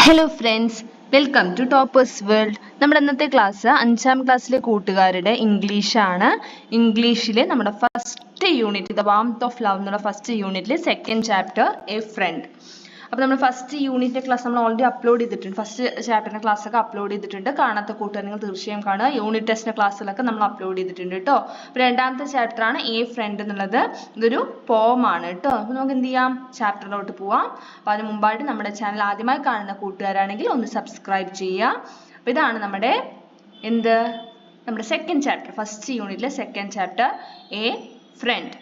Hello friends, welcome to toppers world. നമ്മുടെ ഇന്നത്തെ class 5ാം ക്ലാസ്സിലെ കൂട്ടുകാരുടെ ഇംഗ്ലീഷാണ്. ഇംഗ്ലീഷിലെ നമ്മുടെ first unit the warmth of love എന്നുള്ള ഫസ്റ്റ് യൂണിറ്റിലെ സെക്കൻഡ് ചാപ്റ്റർ എ ഫ്രണ്ട്. അപ്പോൾ നമ്മൾ ഫസ്റ്റ് യൂണിറ്റിൻ്റെ ക്ലാസ് നമ്മൾ ഓൾറെഡി അപ്ലോഡ് ചെയ്തിട്ടുണ്ട്. ഫസ്റ്റ് ചാപ്റ്ററിൻ്റെ ക്ലാസ് ഒക്കെ അപ്ലോഡ് ചെയ്തിട്ടുണ്ട്. കാണാത്ത കൂട്ടുകാർ നിങ്ങൾ തീർച്ചയായും കാണുക. യൂണിറ്റ് ടെസ്റ്റിൻ്റെ ക്ലാസ്സുകളൊക്കെ നമ്മൾ അപ്ലോഡ് ചെയ്തിട്ടുണ്ട് കേട്ടോ. അപ്പോൾ രണ്ടാമത്തെ ചാപ്റ്ററാണ് എ ഫ്രണ്ട് എന്നുള്ളത്. ഇതൊരു പോമാണ് കേട്ടോ. അപ്പോൾ നമുക്ക് എന്ത് ചെയ്യാം, ചാപ്റ്ററിലോട്ട് പോവാം. അപ്പോൾ അതിന് മുമ്പായിട്ട് നമ്മുടെ ചാനൽ ആദ്യമായി കാണുന്ന കൂട്ടുകാരാണെങ്കിൽ ഒന്ന് സബ്സ്ക്രൈബ് ചെയ്യുക. അപ്പോൾ ഇതാണ് നമ്മുടെ നമ്മുടെ സെക്കൻഡ് ചാപ്റ്റർ, ഫസ്റ്റ് യൂണിറ്റിലെ സെക്കൻഡ് ചാപ്റ്റർ എ ഫ്രണ്ട്.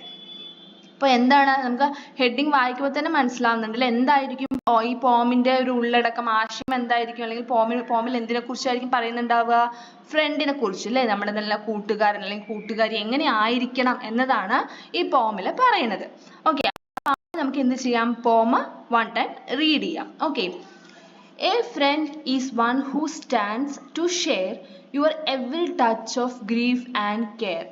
അപ്പോൾ എന്താണ്, നമുക്ക് ഹെഡിങ് വായിക്കുമ്പോൾ തന്നെ മനസ്സിലാവുന്നുണ്ടല്ലോ എന്തായിരിക്കും ഈ പോമിന്റെ ഒരു ഉള്ളടക്കം, ആശയം എന്തായിരിക്കും, അല്ലെങ്കിൽ പോമിൽ എന്തിനെ കുറിച്ചായിരിക്കും പറയുന്നുണ്ടാവുക? ഫ്രണ്ടിനെ കുറിച്ച് അല്ലേ, നമ്മുടെ നല്ല കൂട്ടുകാരൻ അല്ലെങ്കിൽ കൂട്ടുകാരി എങ്ങനെ ആയിരിക്കണം എന്നതാണ് ഈ പോമിൽ പറയുന്നത്. ഓക്കെ, നമുക്ക് എന്ത് ചെയ്യാം, പോം വൺ ടൈം റീഡ് ചെയ്യാം. Okay. A friend is one who stands to share your every touch of grief and care.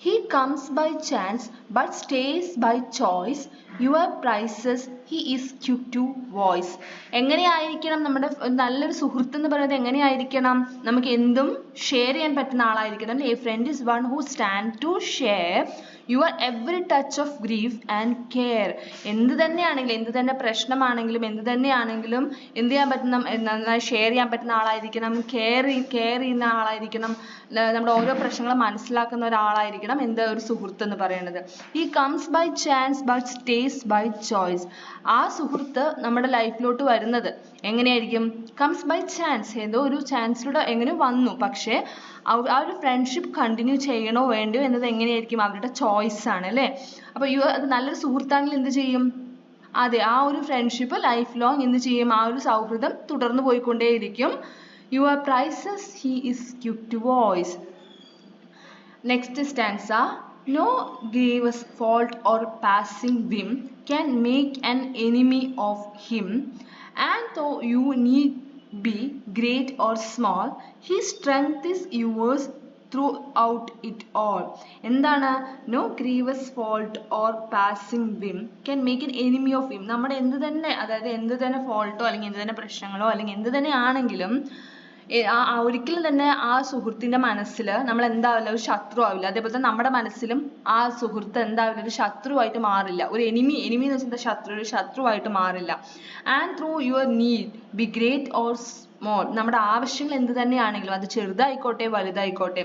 He comes by chance but stays by choice. Your prices he is quick to voice. എങ്ങനെയായിരിക്കണം നമ്മുടെ നല്ലൊരു സുഹൃത്ത് എന്ന് പറയുന്നത്? എങ്ങനെയായിരിക്കണം? നമുക്ക് എന്തും share ചെയ്യാൻ പറ്റുന്ന ആളായിരിക്കണം. A friend is one who stands to share your every touch of grief and care. എന്ത് തന്നെയാണെങ്കിലും, എന്ത് തന്നെ പ്രശ്നമാണെങ്കിലും, എന്ത് തന്നെയാണെങ്കിലും എന്ത് ചെയ്യാൻ പറ്റുന്ന, നന്നായി ഷെയർ ചെയ്യാൻ പറ്റുന്ന ആളായിരിക്കണം. കെയർ ചെയ്യുന്ന ആളായിരിക്കണം. നമ്മുടെ ഓരോ പ്രശ്നങ്ങളും മനസ്സിലാക്കുന്ന ഒരാളായിരിക്കണം ഒരു സുഹൃത്ത് എന്ന് പറയുന്നത്. He comes by chance but stays by choice. ആ സുഹൃത്ത് നമ്മുടെ ലൈഫിലോട്ട് വരുന്നത് എങ്ങനെയായിരിക്കും? comes by chance, ഏതോ ഒരു ചാൻസിലൂടെ എങ്ങനെ വന്നു, പക്ഷേ ആ ഒരു ഫ്രണ്ട്ഷിപ്പ് കണ്ടിന്യൂ ചെയ്യണോ വേണ്ടയോ എന്നത് എങ്ങനെയായിരിക്കും? അവരുടെ ചോയ്സ് ആണ് അല്ലേ. അപ്പോൾ അത് നല്ലൊരു സുഹൃത്താണെങ്കിൽ എന്ത് ചെയ്യും? അതെ, ആ ഒരു ഫ്രണ്ട്ഷിപ്പ് ലൈഫ് ലോങ് എന്ത് ചെയ്യും? ആ ഒരു സൗഹൃദം തുടർന്ന് പോയിക്കൊണ്ടേയിരിക്കും. Your prices he is quick to voice. Next stanza. No grievous fault or passing whim can make an enemy of him, and though you need be great or small, his strength is yours throughout it all. എന്താണ്? No grievous fault or passing whim can make an enemy of him. നമ്മുടെ എന്ത് തന്നെ, അതായത് എന്ത് തന്നെ ഫോൾട്ടോ അല്ലെങ്കിൽ എന്ത് തന്നെ പ്രശ്നങ്ങളോ അല്ലെങ്കിൽ എന്ത് തന്നെ ആണെങ്കിലും ഒരിക്കലും തന്നെ ആ സുഹൃത്തിന്റെ മനസ്സിൽ നമ്മൾ എന്താവില്ല, ഒരു ശത്രു ആവില്ല. അതേപോലെ തന്നെ നമ്മുടെ മനസ്സിലും ആ സുഹൃത്ത് എന്താവില്ല, ഒരു ശത്രുവായിട്ട് മാറില്ല. ഒരു എനിമി എന്ന് വെച്ചാൽ ഒരു ശത്രുവായിട്ട് മാറില്ല. And through your need B great or small, നമ്മുടെ ആവശ്യങ്ങൾ എന്ത് തന്നെയാണെങ്കിലും അത് ചെറുതായിക്കോട്ടെ വലുതായിക്കോട്ടെ,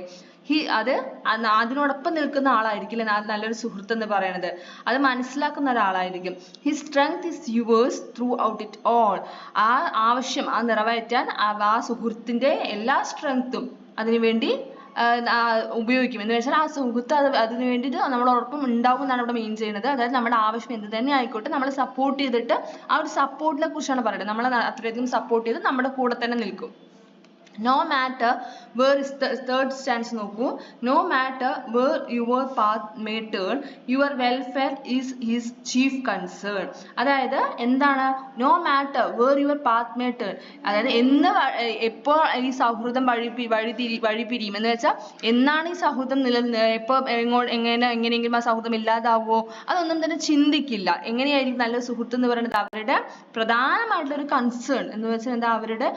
അതിനോടൊപ്പം നിൽക്കുന്ന ആളായിരിക്കില്ല നല്ലൊരു സുഹൃത്ത് എന്ന് പറയുന്നത്. അത് മനസ്സിലാക്കുന്ന ഒരാളായിരിക്കും. His strength is yours throughout it all. ആ ആവശ്യം നിറവേറ്റാൻ ആ സുഹൃത്തിന്റെ എല്ലാ സ്ട്രെങ്ത്തും അതിനുവേണ്ടി ഉപയോഗിക്കും. എന്ന് വെച്ചാൽ ആ സുഹൃത്ത് അതിന് വേണ്ടിയിട്ട് നമ്മളോടൊപ്പം ഉണ്ടാവും എന്നാണ് ഇവിടെ മീൻ ചെയ്യുന്നത്. അതായത് നമ്മുടെ ആവശ്യം എന്ത് തന്നെ ആയിക്കോട്ടെ നമ്മളെ സപ്പോർട്ട് ചെയ്തിട്ട്, ആ ഒരു സപ്പോർട്ടിനെ കുറിച്ചാണ് പറയുന്നത്. നമ്മളെ അത്രയധികം സപ്പോർട്ട് ചെയ്ത് നമ്മുടെ കൂടെ തന്നെ നിൽക്കും. No matter where is the third stance നോക്കൂ. No matter where your path may turn, your welfare is his chief concern. അതായത് എന്താണ്? No matter where your path may turn, അതായത് എപ്പോൾ ഈ സൗഹൃദം വഴിപിരിയും എന്ന് വെച്ചാൽ എന്നാണ് ഈ സൗഹൃദം എപ്പോൾ എങ്ങനെയെങ്കിലും ആ സൗഹൃദം ഇല്ലാതാവോ, അതൊന്നും തന്നെ ചിന്തിക്കില്ല. എങ്ങനെയായിരിക്കും നല്ല സുഹൃത്ത് എന്ന് പറയുന്നത്? അവരുടെ പ്രധാനമായിട്ടുള്ള ഒരു കൺസേൺ എന്ന് വെച്ചാൽ എന്താ, അവരുടെ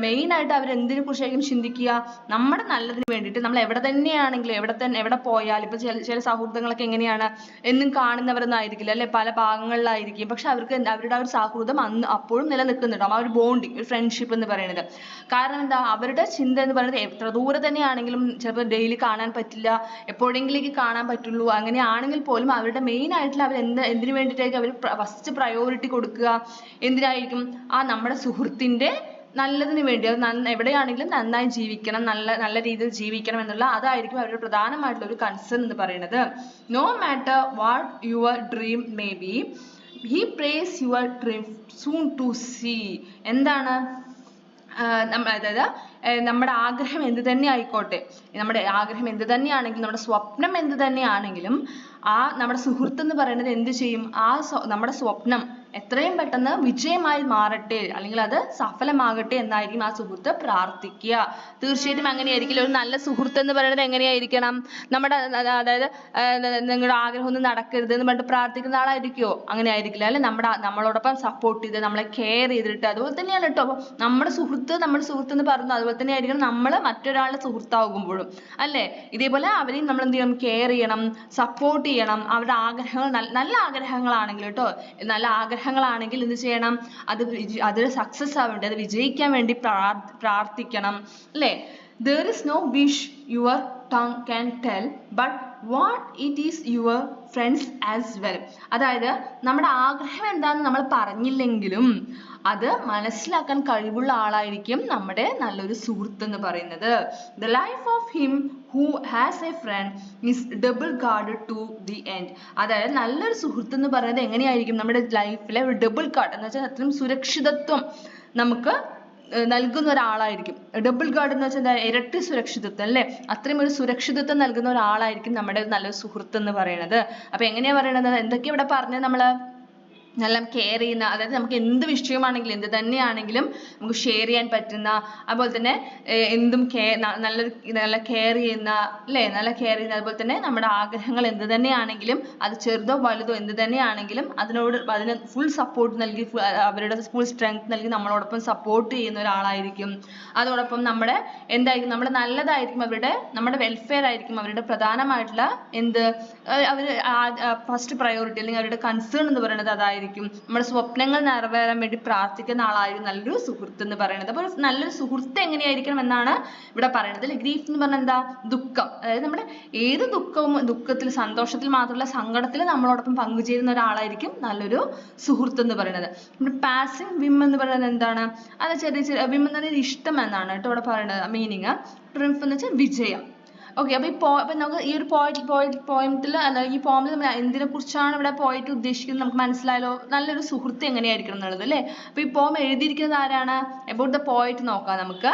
മെയിൻ ആയിട്ട് അവർ എന്തിനെ കുറിച്ചായിരിക്കും ചിന്തിക്കുക? നമ്മുടെ നല്ലതിന് വേണ്ടിയിട്ട്. നമ്മൾ എവിടെ തന്നെയാണെങ്കിലും, എവിടെ പോയാലും, ഇപ്പൊ ചില സൗഹൃദങ്ങളൊക്കെ എങ്ങനെയാണ്, എന്നും കാണുന്നവരൊന്നും ആയിരിക്കില്ല അല്ലെ, പല ഭാഗങ്ങളിലായിരിക്കും. പക്ഷെ അവരുടെ ആ ഒരു സൗഹൃദം അപ്പോഴും നിലനിൽക്കുന്നുണ്ടാവും, ആ ഒരു ബോണ്ടിങ്, ഒരു ഫ്രണ്ട്ഷിപ്പ് എന്ന് പറയുന്നത്. കാരണം എന്താ, അവരുടെ ചിന്ത എന്ന് പറയുന്നത് എത്ര ദൂരെ തന്നെയാണെങ്കിലും, ചിലപ്പോൾ ഡെയിലി കാണാൻ പറ്റില്ല, എപ്പോഴെങ്കിലേക്ക് കാണാൻ പറ്റുള്ളൂ. അങ്ങനെയാണെങ്കിൽ പോലും അവരുടെ മെയിൻ ആയിട്ടുള്ള അവർ എന്തിനു വേണ്ടിയിട്ടായിരിക്കും അവർ ഫസ്റ്റ് പ്രയോറിറ്റി കൊടുക്കുക? എന്തിനായിരിക്കും? നമ്മുടെ സുഹൃത്തിന്റെ നല്ലതിന് വേണ്ടി. അത് എവിടെയാണെങ്കിലും നന്നായി ജീവിക്കണം, നല്ല രീതിയിൽ ജീവിക്കണം എന്നുള്ള അതായിരിക്കും അവരുടെ പ്രധാനമായിട്ടുള്ള ഒരു കൺസേൺ എന്ന് പറയുന്നത്. No matter what your dream may be, he prays your dream soon to see. എന്താണ്? അതായത് നമ്മുടെ ആഗ്രഹം എന്ത് തന്നെ ആയിക്കോട്ടെ, നമ്മുടെ ആഗ്രഹം എന്ത് തന്നെയാണെങ്കിലും, നമ്മുടെ സ്വപ്നം എന്ത് തന്നെയാണെങ്കിലും നമ്മുടെ സുഹൃത്ത് എന്ന് പറയുന്നത് എന്ത് ചെയ്യും? നമ്മുടെ സ്വപ്നം എത്രയും പെട്ടെന്ന് വിജയമായി മാറട്ടെ അല്ലെങ്കിൽ അത് സഫലമാകട്ടെ എന്നായിരിക്കും ആ സുഹൃത്ത് പ്രാർത്ഥിക്കുക. തീർച്ചയായിട്ടും അങ്ങനെയായിരിക്കില്ല. ഒരു നല്ല സുഹൃത്ത് എന്ന് പറയുന്നത് എങ്ങനെയായിരിക്കണം? നമ്മുടെ അതായത് നിങ്ങളുടെ ആഗ്രഹം ഒന്നും നടക്കരുത് എന്ന് പറഞ്ഞിട്ട് പ്രാർത്ഥിക്കുന്ന ആളായിരിക്കുമോ? അങ്ങനെ ആയിരിക്കില്ല അല്ലെ. നമ്മളോടൊപ്പം സപ്പോർട്ട് ചെയ്ത് നമ്മളെ കെയർ ചെയ്തിട്ട് അതുപോലെ തന്നെയാണ് കേട്ടോ. അപ്പൊ നമ്മുടെ സുഹൃത്ത് എന്ന് പറയുന്നത് അതുപോലെ തന്നെ ആയിരിക്കണം നമ്മൾ മറ്റൊരാളുടെ സുഹൃത്താകുമ്പോഴും അല്ലെ. ഇതേപോലെ അവരെയും നമ്മൾ എന്ത് ചെയ്യണം? കെയർ ചെയ്യണം, സപ്പോർട്ട് ചെയ്യണം. അവരുടെ ആഗ്രഹങ്ങൾ നല്ല ആഗ്രഹങ്ങളാണെങ്കിൽ കേട്ടോ, നല്ല ആഗ്രഹങ്ങളാണെങ്കിൽ എന്ത് ചെയ്യണം? അത് സക്സസ് ആവാൻ വേണ്ടി, അത് വിജയിക്കാൻ വേണ്ടി പ്രാർത്ഥിക്കണം അല്ലേ. There is no wish your tongue can tell, but what it is your friends as well. അതായത് നമ്മുടെ ആഗ്രഹം എന്താണെന്ന് നമ്മൾ പറഞ്ഞില്ലെങ്കിലും അത് മനസ്സിലാക്കാൻ കഴിവുള്ള ആളായിരിക്കും നമ്മുടെ നല്ലൊരു സുഹൃത്ത് എന്ന് പറയുന്നത്. The life of him who has a friend is double guarded to the end. അതായത് നല്ലൊരു സുഹൃത്ത് എന്ന് പറയുന്നത് എങ്ങനെയായിരിക്കും? നമ്മുടെ ലൈഫിലെ ഒരു ഡബിൾ ഗാർഡ് എന്ന് വെച്ചാൽ അത്രയും സുരക്ഷിതത്വം നമുക്ക് നൽകുന്ന ഒരാളായിരിക്കും. ഡബിൾ ഗാർഡ് എന്ന് വെച്ചാൽ ഇരട്ടി സുരക്ഷിതത്വം അല്ലേ. അത്രയും ഒരു സുരക്ഷിതത്വം നൽകുന്ന ഒരാളായിരിക്കും നമ്മുടെ നല്ലൊരു സുഹൃത്ത് എന്ന് പറയുന്നത്. അപ്പൊ എങ്ങനെയാ പറയണത്? എന്തൊക്കെയാ ഇവിടെ പറഞ്ഞത്? നമ്മള് നല്ല കെയർ ചെയ്യുന്ന, അതായത് നമുക്ക് എന്ത് വിഷയമാണെങ്കിലും എന്ത് തന്നെയാണെങ്കിലും നമുക്ക് ഷെയർ ചെയ്യാൻ പറ്റുന്ന, അതുപോലെ തന്നെ എന്തും നല്ല കെയർ ചെയ്യുന്ന അല്ലേ, നല്ല കെയർ ചെയ്യുന്ന, അതുപോലെ തന്നെ നമ്മുടെ ആഗ്രഹങ്ങൾ എന്ത് തന്നെയാണെങ്കിലും അത് ചെറുതോ വലുതോ എന്ത് തന്നെയാണെങ്കിലും അതിന് ഫുൾ സപ്പോർട്ട് നൽകി, അവരുടെ ഫുൾ സ്ട്രെങ്ത് നൽകി നമ്മളോടൊപ്പം സപ്പോർട്ട് ചെയ്യുന്ന ഒരാളായിരിക്കും. അതോടൊപ്പം നമ്മുടെ നല്ലതായിരിക്കും, നമ്മുടെ വെൽഫെയർ ആയിരിക്കും അവരുടെ പ്രധാനമായിട്ടുള്ള അവര് ഫസ്റ്റ് പ്രയോറിറ്റി അല്ലെങ്കിൽ അവരുടെ കൺസേൺ എന്ന് പറയുന്നത് അതായിരിക്കും. നമ്മുടെ സ്വപ്നങ്ങൾ നിറവേറാൻ വേണ്ടി പ്രാർത്ഥിക്കുന്ന ആളായിരിക്കും നല്ലൊരു സുഹൃത്ത് എന്ന് പറയുന്നത്. അപ്പോൾ നല്ലൊരു സുഹൃത്ത് എങ്ങനെയായിരിക്കണം എന്നാണ് ഇവിടെ പറയുന്നത്. ഗ്രീഫ് എന്ന് പറഞ്ഞാൽ എന്താ? ദുഃഖം. അതായത് നമ്മുടെ ഏത് ദുഃഖത്തിൽ, സന്തോഷത്തിൽ മാത്രമല്ല സങ്കടത്തിൽ നമ്മളോടൊപ്പം പങ്കുചേരുന്ന ഒരാളായിരിക്കും നല്ലൊരു സുഹൃത്ത് എന്ന് പറയുന്നത്. നമ്മുടെ പാസിംഗ് വിം എന്ന് പറയുന്നത് എന്താണ്? അത് ചെറിയ വിം എന്ന് പറയുന്നത് ഇഷ്ടം എന്നാണ് കേട്ടോ ഇവിടെ പറയുന്നത് മീനിങ്. ട്രിംഫ് എന്ന് വെച്ചാൽ വിജയം. ഓക്കെ, അപ്പൊ നമുക്ക് ഈ ഒരു പോയിന്റിൽ ഈ പോമിൽ നമ്മൾ എന്തിനെ കുറിച്ചാണ് ഇവിടെ പോയിട്ട് ഉദ്ദേശിക്കുന്നത് നമുക്ക് മനസ്സിലായല്ലോ. നല്ലൊരു സുഹൃത്ത് എങ്ങനെയായിരിക്കണം എന്നുള്ളത് അല്ലേ. അപ്പൊ ഈ പോം എഴുതിയിരിക്കുന്നത് ആരാണ്? അബൌട്ട് ദ പോയിറ്റ് നോക്കാം നമുക്ക്.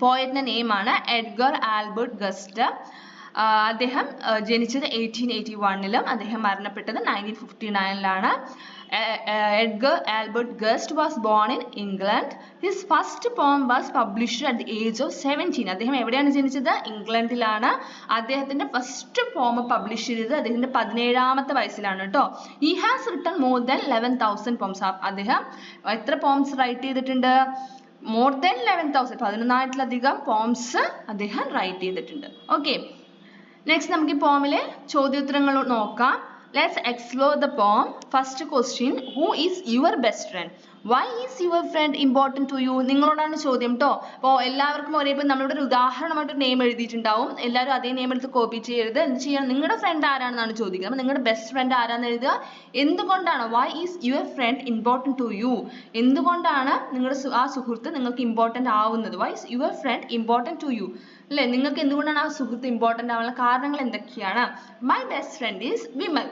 പോയറ്റിന്റെ നെയിമാണ് എഡ്ഗർ ആൽബർട്ട് ഗസ്റ്റ്. അദ്ദേഹം ജനിച്ചത് 1881 അദ്ദേഹം മരണപ്പെട്ടത് 1959 Edgar Albert Gust was born in England. His first poem was published at the age of 17. അദ്ദേഹം എവിടെയാണ് ജനിച്ചത്? ഇംഗ്ലണ്ടിലാണ്. അദ്ദേഹത്തിന്റെ ഫസ്റ്റ് പോം പബ്ലിഷ് ചെയ്തത് അദ്ദേഹത്തിന്റെ 17ാമത്തെ വയസ്സിലാണ് കേട്ടോ. He has written more than 11,000 poems. അദ്ദേഹം എത്ര പോംസ് റൈറ്റ് ചെയ്തിട്ടുണ്ട്? more than 11,000, 11,000-ലധികം പോംസ് അദ്ദേഹം റൈറ്റ് ചെയ്തിട്ടുണ്ട്. ഓക്കെ, നെക്സ്റ്റ് നമുക്ക് ഈ പോമിലെ ചോദ്യോത്തരങ്ങൾ നോക്കാം. Let's explore the poem. First question, who is your best friend? Why is your friend important to you? നിങ്ങളോടാണ് ചോദ്യം ട്ടോ. അപ്പോൾ എല്ലാവർക്കും ഒരേപോലെ നമ്മളിവിടെ ഒരു ഉദാഹരണമായിട്ട് നെയിം എഴുതിയിട്ടുണ്ടാവും. എല്ലാവരും അതേ നെയിം എടുത്ത് കോപ്പി ചെയ്യരുത്. എന്ത് ചെയ്യണം? നിങ്ങളുടെ ഫ്രണ്ട് ആരാണെന്നാണ് ചോദിക്കുന്നത്. അപ്പോൾ നിങ്ങളുടെ ബെസ്റ്റ് ഫ്രണ്ട് ആരാന്ന് എഴുതുക. എന്തുകൊണ്ടാണ്? Why is your friend important to you? എന്തുകൊണ്ടാണ് നിങ്ങളുടെ ആ സുഹൃത്ത് നിങ്ങൾക്ക് ഇമ്പോർട്ടന്റ് ആവുന്നത്? Why is your friend important to you? അല്ലേ, നിങ്ങൾക്ക് എന്തുകൊണ്ടാണ് ആ സുഹൃത്ത് ഇമ്പോർട്ടന്റ് ആവാനുള്ള കാരണങ്ങൾ എന്തൊക്കെയാണ്? My best friend is Vimal.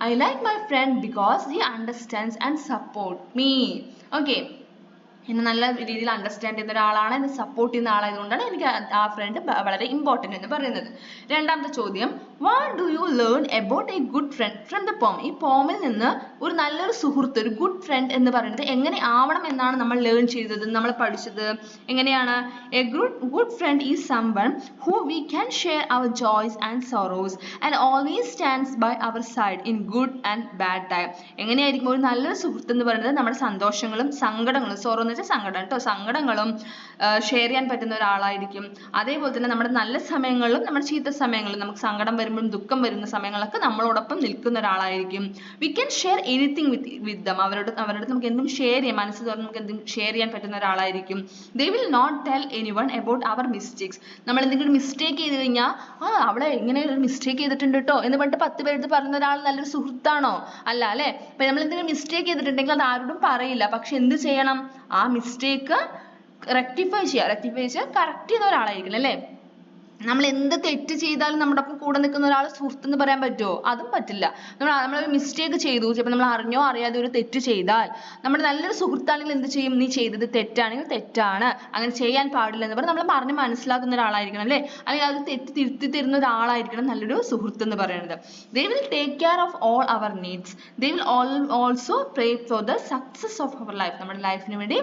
I like my friend because he understands and support me. Okay, എന്നെ നല്ല രീതിയിൽ അണ്ടർസ്റ്റാൻഡ് ചെയ്യുന്ന ഒരാളാണ്, എന്നെ സപ്പോർട്ട് ചെയ്യുന്ന ആളായതുകൊണ്ടാണ് എനിക്ക് ആ ഫ്രണ്ട് വളരെ ഇമ്പോർട്ടൻ്റ് എന്ന് പറയുന്നത്. രണ്ടാമത്തെ ചോദ്യം, what do you learn about A good front from the poem? ഈ പോമിൽ നിന്ന് ഒരു നല്ലൊരു സുഹൃത്ത്, ഒരു ഗുഡ് ഫ്രണ്ട് എന്ന് പറയുന്നത് എങ്ങനെ ആവണം എന്നാണ് നമ്മൾ ലേൺ ചെയ്തത്, നമ്മൾ പഠിച്ചത്. എങ്ങനെയാണ്? A good friend is someone who we can share our joys and sorrows and always stands by our side in good and bad time. എങ്ങനെയായിരിക്കും ഒരു നല്ലൊരു സുഹൃത്ത് എന്ന് പറയുന്നത്? നമ്മുടെ സന്തോഷങ്ങളും സങ്കടങ്ങളും, സോറോ എന്ന് വെച്ചാൽ സങ്കടം കേട്ടോ, സങ്കടങ്ങളും ഷെയർ ചെയ്യാൻ പറ്റുന്ന ഒരാളായിരിക്കും. അതേപോലെ തന്നെ നമ്മുടെ നല്ല സമയങ്ങളിലും നമ്മുടെ ചീത്ത സമയങ്ങളിലും, നമുക്ക് സങ്കടം വരുമ്പോഴും ദുഃഖം വരുന്ന സമയങ്ങളൊക്കെ നമ്മളോടൊപ്പം നിൽക്കുന്ന ഒരാളായിരിക്കും. We can share anything with them. അവരോട് നമുക്ക് എന്തും ഷെയർ ചെയ്യാം, മനസ്സ് തുറന്ന് നമുക്ക് എന്തും ഷെയർ ചെയ്യാൻ പറ്റുന്ന ഒരാളായിരിക്കും. They will not tell anyone about our mistakes. നമ്മൾ എന്തെങ്കിലും മിസ്റ്റേക്ക് ചെയ്ത് കഴിഞ്ഞാൽ അവളെ ഇങ്ങനെ ഒരു മിസ്റ്റേക്ക് ചെയ്തിട്ടുണ്ട് കേട്ടോ എന്ന് പറഞ്ഞിട്ട് 10 പേരെടുത്ത് പറയുന്ന ഒരാൾ നല്ലൊരു സുഹൃത്താണോ? അല്ല അല്ലേ. അപ്പൊ നമ്മൾ എന്തെങ്കിലും മിസ്റ്റേക്ക് ചെയ്തിട്ടുണ്ടെങ്കിൽ അത് ആരോടും പറയില്ല. പക്ഷെ എന്ത് ചെയ്യണം? ആ മിസ്റ്റേക്ക് റെക്ടിഫൈ ചെയ്യുക കറക്റ്റ് ചെയ്യുന്ന ഒരാളായിരിക്കും അല്ലേ. നമ്മൾ എന്ത് തെറ്റ് ചെയ്താലും നമ്മുടെ ഒപ്പം കൂടെ നിൽക്കുന്ന ഒരാൾ സുഹൃത്തെന്ന് പറയാൻ പറ്റുമോ? അതും പറ്റില്ല. നമ്മളൊരു മിസ്റ്റേക്ക് ചെയ്തു, ചിലപ്പോൾ നമ്മൾ അറിഞ്ഞോ അറിയാതെ ഒരു തെറ്റ് ചെയ്താൽ നമ്മുടെ നല്ലൊരു സുഹൃത്താണെങ്കിൽ എന്ത് ചെയ്യും? നീ ചെയ്തത് തെറ്റാണെങ്കിൽ തെറ്റാണ്, അങ്ങനെ ചെയ്യാൻ പാടില്ല എന്ന് പറഞ്ഞ് നമ്മൾ പറഞ്ഞ് മനസ്സിലാക്കുന്ന ഒരാളായിരിക്കണം അല്ലേ? അല്ലെങ്കിൽ അത് തെറ്റ് തിരുത്തി തരുന്ന ഒരാളായിരിക്കണം നല്ലൊരു സുഹൃത്ത് എന്ന് പറയുന്നത്. They will take care of all our needs. They will also pray for the success of our life. നമ്മുടെ ലൈഫിന് വേണ്ടി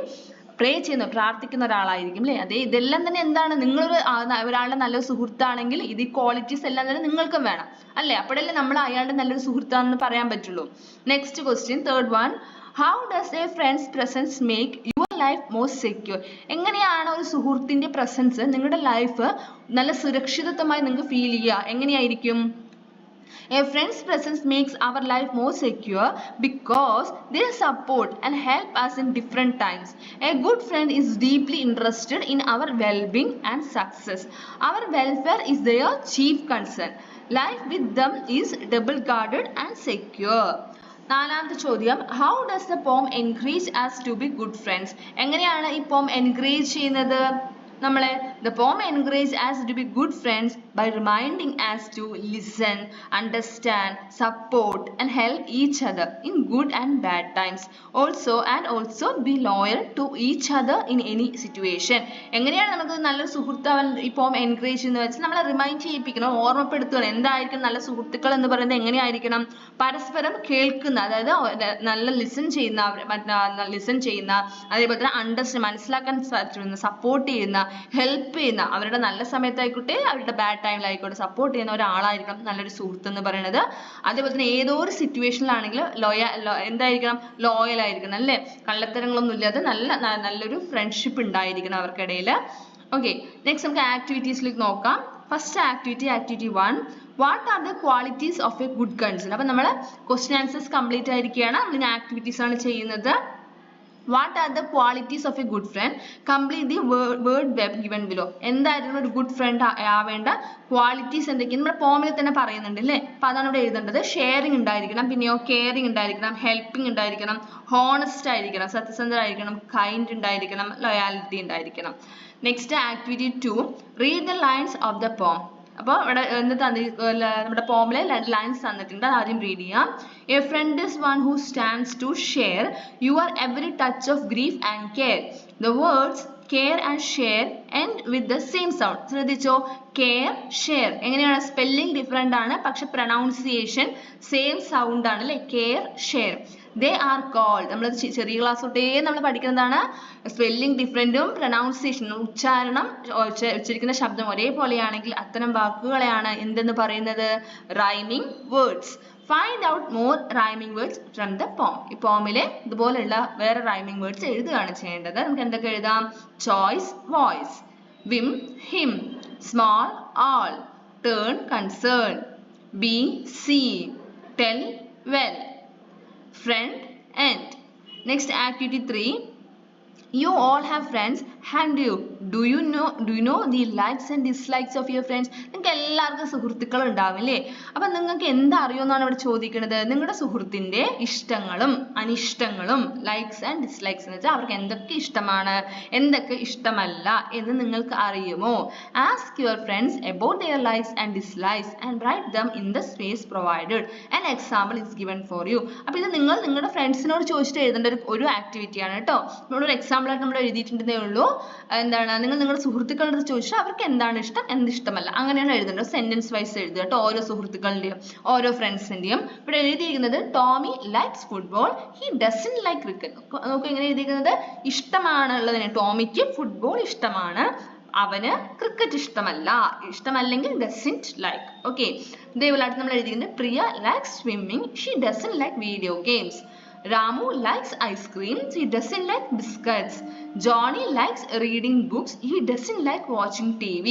പ്രേ ചെയ്യുന്ന പ്രാർത്ഥിക്കുന്ന ഒരാളായിരിക്കും അല്ലേ? അതെ, ഇതെല്ലാം തന്നെ എന്താണ്? നിങ്ങളൊരു ഒരാളുടെ നല്ലൊരു സുഹൃത്താണെങ്കിൽ ഇത് ക്വാളിറ്റീസ് എല്ലാം തന്നെ നിങ്ങൾക്കും വേണം അല്ലേ? അപ്പോഴല്ലേ നമ്മൾ അയാളുടെ നല്ലൊരു സുഹൃത്താണെന്ന് പറയാൻ പറ്റുള്ളൂ. Next question, third one. How does a friend's presence make your life more secure? എങ്ങനെയാണ് ഒരു സുഹൃത്തിന്റെ പ്രസൻസ് നിങ്ങളുടെ ലൈഫ് നല്ല സുരക്ഷിതത്വമായി നിങ്ങൾക്ക് ഫീൽ ചെയ്യുക? എങ്ങനെയായിരിക്കും? A friend's presence makes our life more secure because they support and help us in different times. A good friend is deeply interested in our well-being and success. Our welfare is their chief concern. Life with them is double guarded and secure. നാലാമത്തെ ചോദ്യം, how does the poem encourage us to be good friends? എങ്ങനെയാണ് ഈ poem encourage ചെയ്യുന്നത് നമ്മളെ? The poem encourages us to be good friends by reminding us to listen, understand, support and help each other in good and bad times. Also be loyal to each other in any situation. എങ്ങനെയാണ് നമുക്ക് നല്ലൊരു സുഹൃത്താവാൻ ഈ poem encourage ചെയ്യുന്നത് വെച്ചാൽ നമ്മളെ remind ചെയ്യിപ്പിക്കണം, ഓർമ്മപ്പെടുത്തണം. എന്തായിരിക്കും നല്ല സുഹൃത്തുക്കൾ എന്ന് പറയുന്നത്? എങ്ങനെയായിരിക്കണം? പരസ്പരം കേൾക്കുന്ന, അതായത് നല്ല ലിസൺ ചെയ്യുന്ന, അതേപോലെ തന്നെ അണ്ടർസ്റ്റാൻഡ് മനസ്സിലാക്കാൻ പറ്റുന്ന, സപ്പോർട്ട് ചെയ്യുന്ന, ഹെൽപ്പ് ചെയ്യുന്ന, അവരുടെ നല്ല സമയത്തായിക്കോട്ടെ അവരുടെ ബാഡ് ടൈമിലായിക്കോട്ടെ സപ്പോർട്ട് ചെയ്യുന്ന ഒരാളായിരിക്കണം നല്ലൊരു സുഹൃത്ത് എന്ന് പറയുന്നത്. അതേപോലെ തന്നെ ഏതോ ഒരു സിറ്റുവേഷനിലാണെങ്കിലും എന്തായിരിക്കണം? ലോയൽ ആയിരിക്കണം അല്ലേ? കള്ളത്തരങ്ങളൊന്നും ഇല്ലാതെ നല്ലൊരു ഫ്രണ്ട്ഷിപ്പ് ഉണ്ടായിരിക്കണം അവർക്കിടയിൽ. ഓക്കെ, നെക്സ്റ്റ് നമുക്ക് ആക്ടിവിറ്റീസിലേക്ക് നോക്കാം. First activity 1. What are the qualities of a good concern? അപ്പൊ നമ്മൾ ക്വസ്റ്റ്യൻ ആൻസേഴ്സ് കംപ്ലീറ്റ് ആയിരിക്കുകയാണ്. നമ്മൾ ആക്ടിവിറ്റീസ് ആണ് ചെയ്യുന്നത്. What are the qualities of a good friend? Complete the word web given below. എന്തായിരുന്നു ഒരു ഗുഡ് ഫ്രണ്ട് ആവേണ്ട ക്വാളിറ്റീസ് എന്തൊക്കെയാണ്? നമ്മുടെ പോമിൽ തന്നെ പറയുന്നുണ്ട് അല്ലേ? അപ്പൊ അതാണ് ഇവിടെ എഴുതേണ്ടത്. ഷെയറിംഗ് ഉണ്ടായിരിക്കണം, പിന്നെയോ കെയറിംഗ് ഉണ്ടായിരിക്കണം, ഹെൽപ്പിംഗ് ഉണ്ടായിരിക്കണം, ഹോണസ്റ്റ് ആയിരിക്കണം, സത്യസന്ധരായിരിക്കണം, കൈൻഡ് ഉണ്ടായിരിക്കണം, ലോയാലിറ്റി ഉണ്ടായിരിക്കണം. Next activity 2. Read the lines of the poem. അപ്പോൾ ഇവിടെ നമ്മുടെ പോമിലെ ലൈൻസ് തന്നിട്ടുണ്ട്, ആദ്യം റീഡ് ചെയ്യാം. A friend is one who stands to share your every touch of grief and care. The words care and share end with the same sound. ശ്രദ്ധിച്ചോ, care share എങ്ങനെയാണ്? Spelling different ആണ്, പക്ഷെ pronunciation same sound ആണ് അല്ലേ? Care share. They are called, നമ്മൾ ചെറിയ class തൊട്ടേ നമ്മൾ പഠിക്കുന്നതാണ്. സ്പെല്ലിംഗ് ഡിഫറെന്റും പ്രൊനൗൺസിയേഷനും ഉച്ചാരണം ഉച്ചരിക്കുന്ന ശബ്ദം ഒരേപോലെയാണെങ്കിൽ അത്തരം വാക്കുകളെയാണ് എന്തെന്ന് പറയുന്നത്? Rhyming words. Find out more rhyming words from the poem. ഈ പോമിലെ ഇതുപോലെയുള്ള വേറെ റൈമിംഗ് വേർഡ്സ് എഴുതുകയാണ് ചെയ്യേണ്ടത്. നമുക്ക് എന്തൊക്കെ എഴുതാം? Choice, voice, whim, him, small, all, turn, concern, be, see, tell, well, friend, and. Next activity 3. You all have friends and do you know the likes and dislikes of your friends? നിങ്ങൾക്ക് എല്ലാവർക്കും സുഹൃത്തുക്കൾ ഉണ്ടാവും അല്ലേ? അപ്പൊ നിങ്ങൾക്ക് എന്താ അറിയുമെന്നാണ് ഇവിടെ ചോദിക്കുന്നത്. നിങ്ങളുടെ സുഹൃത്തിന്റെ ഇഷ്ടങ്ങളും അനിഷ്ടങ്ങളും, ലൈക്സ് ആൻഡ് ഡിസ്ലൈക്സ് എന്ന് വെച്ചാൽ അവർക്ക് എന്തൊക്കെ ഇഷ്ടമാണ് എന്തൊക്കെ ഇഷ്ടമല്ല എന്ന് നിങ്ങൾക്ക് അറിയുമോ? Ask your friends about their likes and dislikes and write them in the space provided. An example is given for you. അപ്പൊ ഇത് നിങ്ങൾ നിങ്ങളുടെ ഫ്രണ്ട്സിനോട് ചോദിച്ചിട്ട് എഴുതേണ്ട ഒരു ആക്ടിവിറ്റിയാണ് കേട്ടോ. നമ്മളൊരു എക്സാമ്പിൾ ആയിട്ട് നമ്മൾ എഴുതിയിട്ടുണ്ടെന്നേ ഉള്ളൂ. എന്താണ്, നിങ്ങൾ നിങ്ങളുടെ സുഹൃത്തുക്കളുടെ ചോദിച്ചാൽ അവർക്ക് എന്താണ് ഇഷ്ടം എന്ത് ഇഷ്ടമല്ല അങ്ങനെയാണ് എഴുതേണ്ടത്. സെന്റൻസ് വൈസ് എഴുതുക കേട്ടോ, ഓരോ സുഹൃത്തുക്കളുടെയും ഓരോ ഫ്രണ്ട്സിന്റെയും. ഇവിടെ എഴുതിയിരിക്കുന്നത് Tommy likes football, he doesn't like cricket. നമുക്ക് എങ്ങനെ എഴുതിയിരിക്കുന്നത്? ഇഷ്ടമാണുള്ളതിന് ടോമിക്ക് ഫുട്ബോൾ ഇഷ്ടമാണ്, അവന് ക്രിക്കറ്റ് ഇഷ്ടമല്ല, ഇഷ്ടമല്ലെങ്കിൽ ഡസന്റ് ലൈക്ക്. ഓക്കെ, ഇതേപോലെ നമ്മൾ എഴുതിയിരിക്കുന്നത് Priya likes swimming, she doesn't like video games. Ramu likes ice cream, he doesn't like biscuits. Johnny likes reading books, he doesn't like watching TV.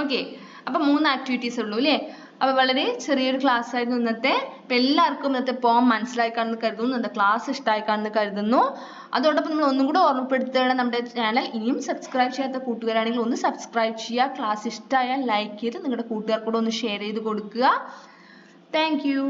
Okay, അപ്പോൾ 3 ആക്ടിവിറ്റീസ് ഉള്ളൂ അല്ലേ? അപ്പോൾ വളരെ ചെറിയൊരു ക്ലാസ് ആയിരുന്നു ഇന്നത്തെ. അപ്പോൾ എല്ലാവർക്കും ഇന്നത്തെ പോം മനസ്സിലായി കാണുന്നു കരുതുന്നു, ഇന്നത്തെ ക്ലാസ് ഇഷ്ടമായി കാണുന്നു കരുതുന്നു. അതോടൊപ്പം നമ്മൾ ഒന്നും കൂടെ ഓർമ്മപ്പെടുത്തുകയാണ്, നമ്മുടെ ചാനൽ ഇനിയും സബ്സ്ക്രൈബ് ചെയ്യാത്ത കൂട്ടുകാരാണെങ്കിൽ ഒന്ന് സബ്സ്ക്രൈബ് ചെയ്യുക. ക്ലാസ് ഇഷ്ടമായാൽ ലൈക്ക് ചെയ്ത് നിങ്ങളുടെ കൂട്ടുകാർക്കൂടെ ഒന്ന് ഷെയർ ചെയ്ത് കൊടുക്കുക. Thank you.